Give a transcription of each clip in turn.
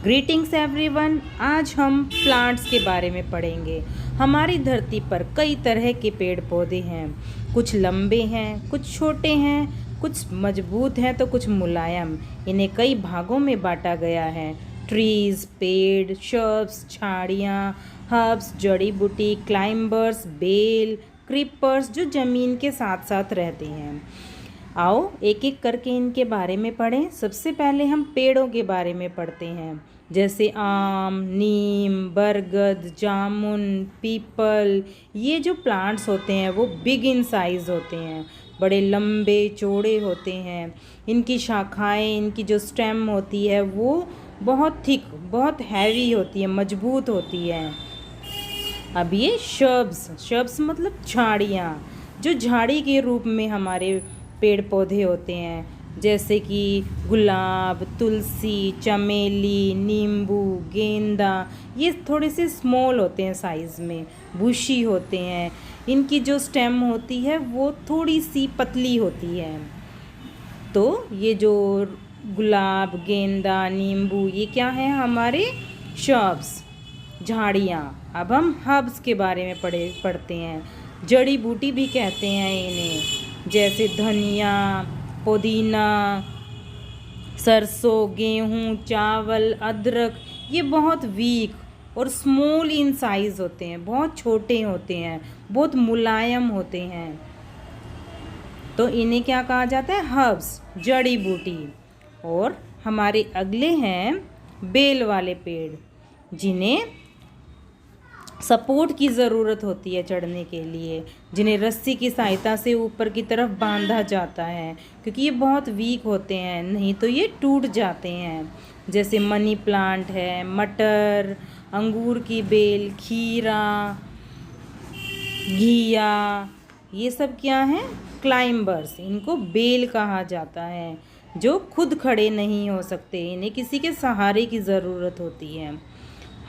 Greetings everyone. आज हम plants के बारे में पढ़ेंगे। हमारी धरती पर कई तरह के पेड़ पौधे हैं। कुछ लंबे हैं, कुछ छोटे हैं, कुछ मजबूत हैं तो कुछ मुलायम। इन्हें कई भागों में बांटा गया है। ट्रीज, पेड़, शर्ब्स, झाड़ियाँ, हर्ब्स, जड़ी बूटी, क्लाइंबर्स, बेल, क्रीपर्स जो ज़मीन के साथ साथ रहते हैं। आओ एक एक करके इनके बारे में पढ़ें। सबसे पहले हम पेड़ों के बारे में पढ़ते हैं, जैसे आम, नीम, बरगद, जामुन, पीपल। ये जो प्लांट्स होते हैं वो बिग इन साइज़ होते हैं, बड़े लंबे चौड़े होते हैं। इनकी शाखाएं, इनकी जो स्टेम होती है वो बहुत थिक, बहुत हैवी होती है, मजबूत होती है। अब ये शर्ब्स मतलब झाड़ियाँ, जो झाड़ी के रूप में हमारे पेड़ पौधे होते हैं, जैसे कि गुलाब, तुलसी, चमेली, नींबू, गेंदा। ये थोड़े से स्मॉल होते हैं साइज़ में, बुशी होते हैं। इनकी जो स्टेम होती है वो थोड़ी सी पतली होती है। तो ये जो गुलाब, गेंदा, नींबू, ये क्या है हमारे शर्ब्स, झाड़ियाँ। अब हम हर्ब्स के बारे में पढ़ते हैं। जड़ी बूटी भी कहते हैं इन्हें, जैसे धनिया, पुदीना, सरसों, गेहूँ, चावल, अदरक। ये बहुत वीक और स्मॉल इन साइज़ होते हैं, बहुत छोटे होते हैं, बहुत मुलायम होते हैं। तो इन्हें क्या कहा जाता है? हर्ब्स, जड़ी बूटी। और हमारे अगले हैं बेल वाले पेड़, जिन्हें सपोर्ट की ज़रूरत होती है चढ़ने के लिए, जिन्हें रस्सी की सहायता से ऊपर की तरफ बांधा जाता है, क्योंकि ये बहुत वीक होते हैं, नहीं तो ये टूट जाते हैं। जैसे मनी प्लांट है, मटर, अंगूर की बेल, खीरा, घिया। ये सब क्या हैं? क्लाइंबर्स। इनको बेल कहा जाता है, जो खुद खड़े नहीं हो सकते, इन्हें किसी के सहारे की ज़रूरत होती है।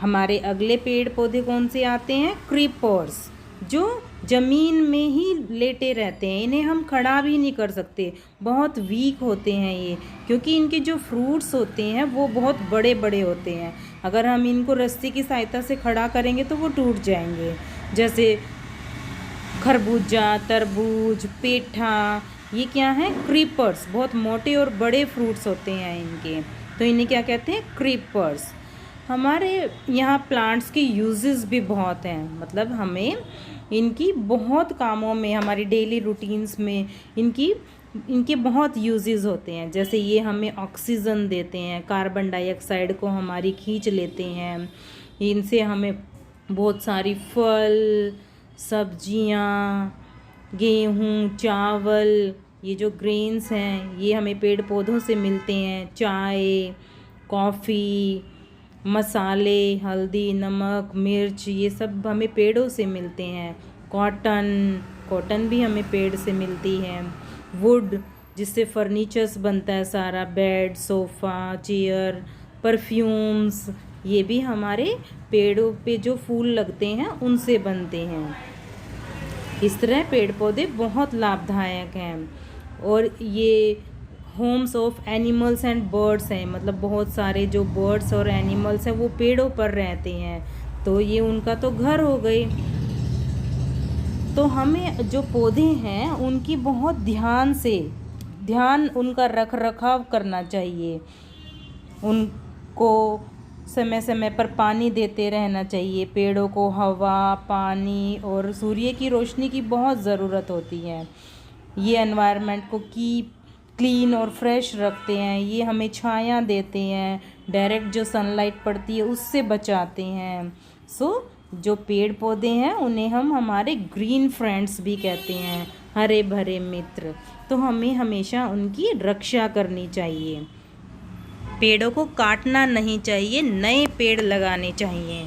हमारे अगले पेड़ पौधे कौन से आते हैं? क्रीपर्स, जो ज़मीन में ही लेटे रहते हैं। इन्हें हम खड़ा भी नहीं कर सकते, बहुत वीक होते हैं ये, क्योंकि इनके जो फ्रूट्स होते हैं वो बहुत बड़े बड़े होते हैं। अगर हम इनको रस्सी की सहायता से खड़ा करेंगे तो वो टूट जाएंगे। जैसे खरबूजा, तरबूज, पेठा। ये क्या है? क्रीपर्स। बहुत मोटे और बड़े फ्रूट्स होते हैं इनके, तो इन्हें क्या कहते हैं? क्रीपर्स। हमारे यहाँ प्लांट्स की यूजेस भी बहुत हैं, मतलब हमें इनकी बहुत कामों में, हमारी डेली रूटीन्स में इनके बहुत यूजेस होते हैं। जैसे ये हमें ऑक्सीजन देते हैं, कार्बन डाइऑक्साइड को हमारी खींच लेते हैं। इनसे हमें बहुत सारी फल, सब्जियाँ, गेहूँ, चावल, ये जो ग्रेन्स हैं ये हमें पेड़ पौधों से मिलते हैं। चाय, कॉफ़ी, मसाले, हल्दी, नमक, मिर्च, ये सब हमें पेड़ों से मिलते हैं। कॉटन भी हमें पेड़ से मिलती है। वुड, जिससे फर्नीचर्स बनता है सारा, बेड, सोफ़ा, चेयर, परफ्यूम्स, ये भी हमारे पेड़ों पे जो फूल लगते हैं उनसे बनते हैं। इस तरह पेड़ पौधे बहुत लाभदायक हैं। और ये Holmes of animals and birds हैं, मतलब बहुत सारे जो बर्ड्स और एनिमल्स हैं वो पेड़ों पर रहते हैं, तो ये उनका तो घर हो गए। तो हमें जो पौधे हैं उनकी बहुत ध्यान उनका रख रखाव करना चाहिए। उनको समय समय पर पानी देते रहना चाहिए। पेड़ों को हवा, पानी और सूर्य की रोशनी की बहुत ज़रूरत होती है। ये एनवायरनमेंट को क्लीन और फ्रेश रखते हैं। ये हमें छाया देते हैं, डायरेक्ट जो सनलाइट पड़ती है उससे बचाते हैं। जो पेड़ पौधे हैं उन्हें हम हमारे ग्रीन फ्रेंड्स भी कहते हैं, हरे भरे मित्र। तो हमें हमेशा उनकी रक्षा करनी चाहिए। पेड़ों को काटना नहीं चाहिए, नए पेड़ लगाने चाहिए।